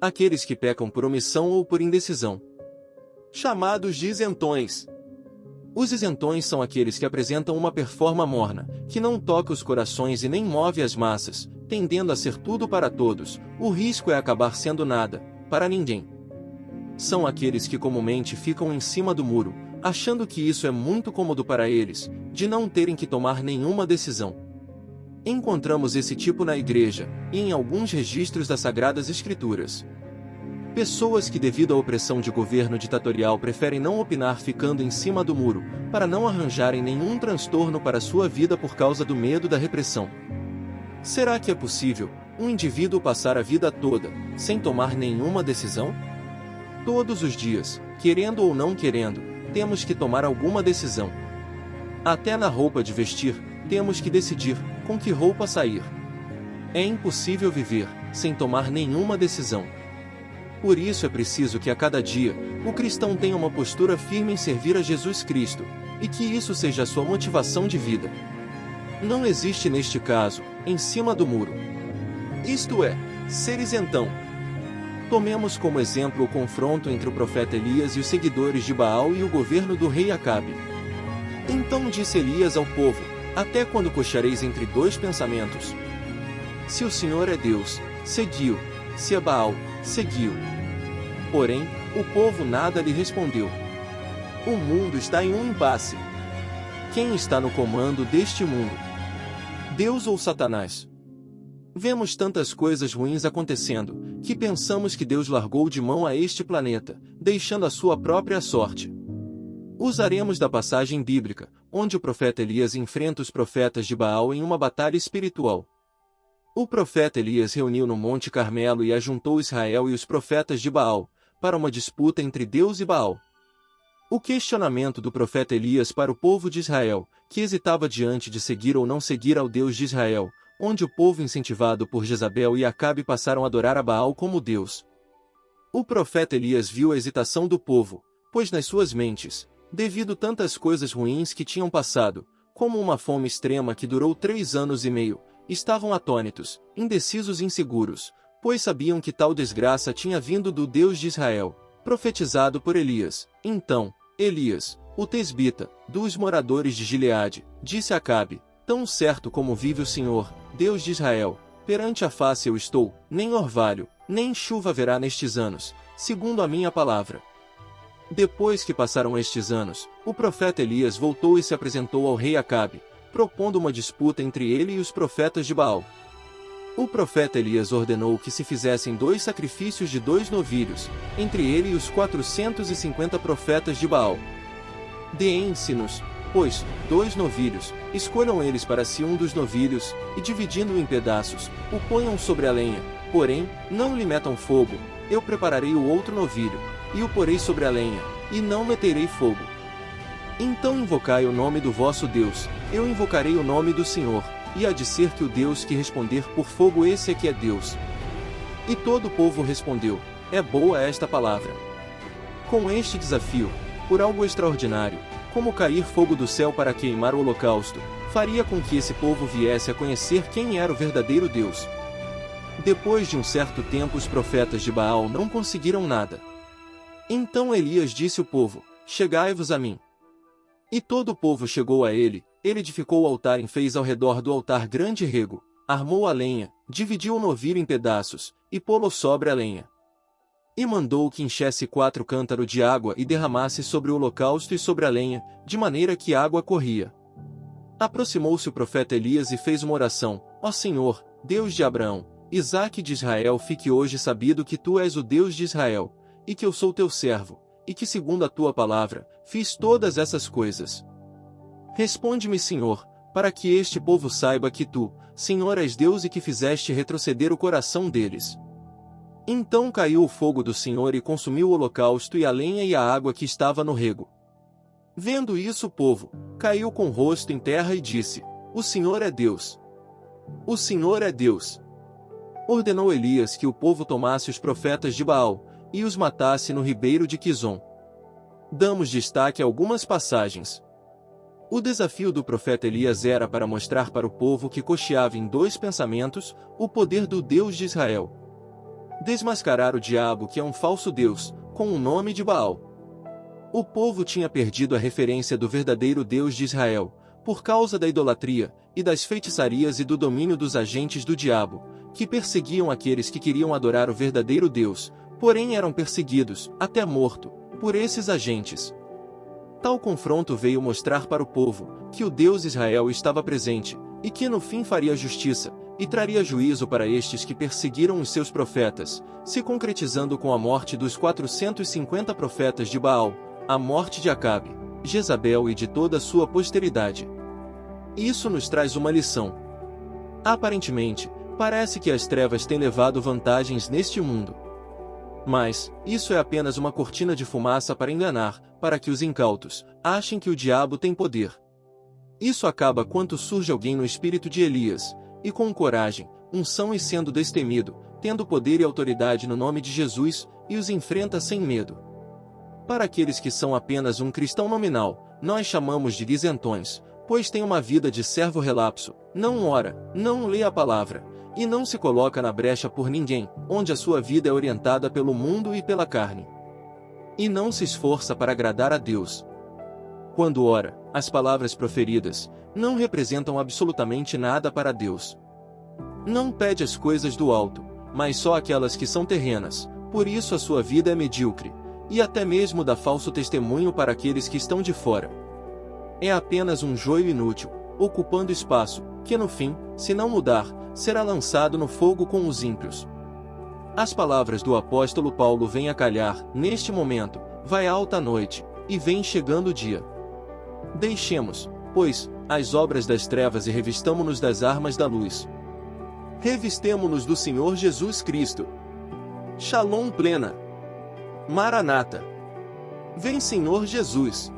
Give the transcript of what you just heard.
aqueles que pecam por omissão ou por indecisão. Chamados de isentões. Os isentões são aqueles que apresentam uma performance morna, que não toca os corações e nem move as massas, tendendo a ser tudo para todos. O risco é acabar sendo nada, para ninguém. São aqueles que comumente ficam em cima do muro, achando que isso é muito cômodo para eles, de não terem que tomar nenhuma decisão. Encontramos esse tipo na igreja, e em alguns registros das Sagradas Escrituras. Pessoas que devido à opressão de governo ditatorial preferem não opinar ficando em cima do muro, para não arranjarem nenhum transtorno para sua vida por causa do medo da repressão. Será que é possível um indivíduo passar a vida toda, sem tomar nenhuma decisão? Todos os dias, querendo ou não querendo, temos que tomar alguma decisão. Até na roupa de vestir, temos que decidir com que roupa sair. É impossível viver sem tomar nenhuma decisão. Por isso é preciso que a cada dia, o cristão tenha uma postura firme em servir a Jesus Cristo, e que isso seja a sua motivação de vida. Não existe neste caso, em cima do muro. Isto é, ser isentão. Tomemos como exemplo o confronto entre o profeta Elias e os seguidores de Baal e o governo do rei Acabe. Então disse Elias ao povo: até quando cocheareis entre dois pensamentos? Se o Senhor é Deus, segui-o; se é Baal, segui-o. Porém, o povo nada lhe respondeu. O mundo está em um impasse. Quem está no comando deste mundo? Deus ou Satanás? Vemos tantas coisas ruins acontecendo, que pensamos que Deus largou de mão a este planeta, deixando a sua própria sorte. Usaremos da passagem bíblica, onde o profeta Elias enfrenta os profetas de Baal em uma batalha espiritual. O profeta Elias reuniu no Monte Carmelo e ajuntou Israel e os profetas de Baal, para uma disputa entre Deus e Baal. O questionamento do profeta Elias para o povo de Israel, que hesitava diante de seguir ou não seguir ao Deus de Israel, onde o povo incentivado por Jezabel e Acabe passaram a adorar a Baal como Deus. O profeta Elias viu a hesitação do povo, pois nas suas mentes, devido tantas coisas ruins que tinham passado, como uma fome extrema que durou 3 anos e meio, estavam atônitos, indecisos e inseguros, pois sabiam que tal desgraça tinha vindo do Deus de Israel, profetizado por Elias. Então, Elias, o tesbita, dos moradores de Gileade, disse a Acabe: tão certo como vive o Senhor, Deus de Israel, perante a face eu estou, nem orvalho, nem chuva haverá nestes anos, segundo a minha palavra. Depois que passaram estes anos, o profeta Elias voltou e se apresentou ao rei Acabe, propondo uma disputa entre ele e os profetas de Baal. O profeta Elias ordenou que se fizessem 2 sacrifícios de 2 novilhos, entre ele e os 450 profetas de Baal. Deem-se-nos, pois, 2 novilhos, escolham eles para si um dos novilhos, e dividindo-o em pedaços, o ponham sobre a lenha, porém, não lhe metam fogo. Eu prepararei o outro novilho, e o porei sobre a lenha, e não meterei fogo. Então invocai o nome do vosso Deus, eu invocarei o nome do Senhor, e há de ser que o Deus que responder por fogo esse é que é Deus. E todo o povo respondeu: é boa esta palavra. Com este desafio, por algo extraordinário, como cair fogo do céu para queimar o holocausto, faria com que esse povo viesse a conhecer quem era o verdadeiro Deus. Depois de um certo tempo os profetas de Baal não conseguiram nada. Então Elias disse ao povo: chegai-vos a mim. E todo o povo chegou a ele. Ele edificou o altar e fez ao redor do altar grande rego, armou a lenha, dividiu o novilho em pedaços, e pô-lo sobre a lenha. E mandou que enchesse 4 cântaros de água e derramasse sobre o holocausto e sobre a lenha, de maneira que a água corria. Aproximou-se o profeta Elias e fez uma oração: ó Senhor, Deus de Abraão, Isaque e de Israel, fique hoje sabido que tu és o Deus de Israel, e que eu sou teu servo, e que segundo a tua palavra, fiz todas essas coisas. Responde-me, Senhor, para que este povo saiba que tu, Senhor, és Deus e que fizeste retroceder o coração deles. Então caiu o fogo do Senhor e consumiu o holocausto e a lenha e a água que estava no rego. Vendo isso o povo, caiu com o rosto em terra e disse: o Senhor é Deus. O Senhor é Deus. Ordenou Elias que o povo tomasse os profetas de Baal, e os matasse no ribeiro de Quizon. Damos destaque a algumas passagens. O desafio do profeta Elias era para mostrar para o povo que cocheava em 2 pensamentos, o poder do Deus de Israel. desmascarar o diabo, que é um falso deus, com o nome de Baal. O povo tinha perdido a referência do verdadeiro Deus de Israel, por causa da idolatria, e das feitiçarias e do domínio dos agentes do diabo, que perseguiam aqueles que queriam adorar o verdadeiro Deus, porém eram perseguidos, até morto, por esses agentes. Tal confronto veio mostrar para o povo que o Deus Israel estava presente, e que no fim faria justiça, e traria juízo para estes que perseguiram os seus profetas, se concretizando com a morte dos 450 profetas de Baal, a morte de Acabe, Jezabel e de toda a sua posteridade. Isso nos traz uma lição. Aparentemente, parece que as trevas têm levado vantagens neste mundo. Mas, isso é apenas uma cortina de fumaça para enganar, para que os incautos achem que o diabo tem poder. Isso acaba quando surge alguém no espírito de Elias, e com coragem, unção e sendo destemido, tendo poder e autoridade no nome de Jesus, e os enfrenta sem medo. Para aqueles que são apenas um cristão nominal, nós chamamos de isentões, pois tem uma vida de servo relapso, não ora, não lê a palavra, e não se coloca na brecha por ninguém, onde a sua vida é orientada pelo mundo e pela carne. E não se esforça para agradar a Deus. Quando ora, as palavras proferidas não representam absolutamente nada para Deus. Não pede as coisas do alto, mas só aquelas que são terrenas, por isso a sua vida é medíocre, e até mesmo dá falso testemunho para aqueles que estão de fora. É apenas um joio inútil, ocupando espaço, que no fim, se não mudar, será lançado no fogo com os ímpios. As palavras do apóstolo Paulo vêm a calhar, neste momento, vai alta a noite, e vem chegando o dia. Deixemos, pois, as obras das trevas e revistamo-nos das armas da luz. Revistemo-nos do Senhor Jesus Cristo. Shalom plena. Maranata. Vem Senhor Jesus.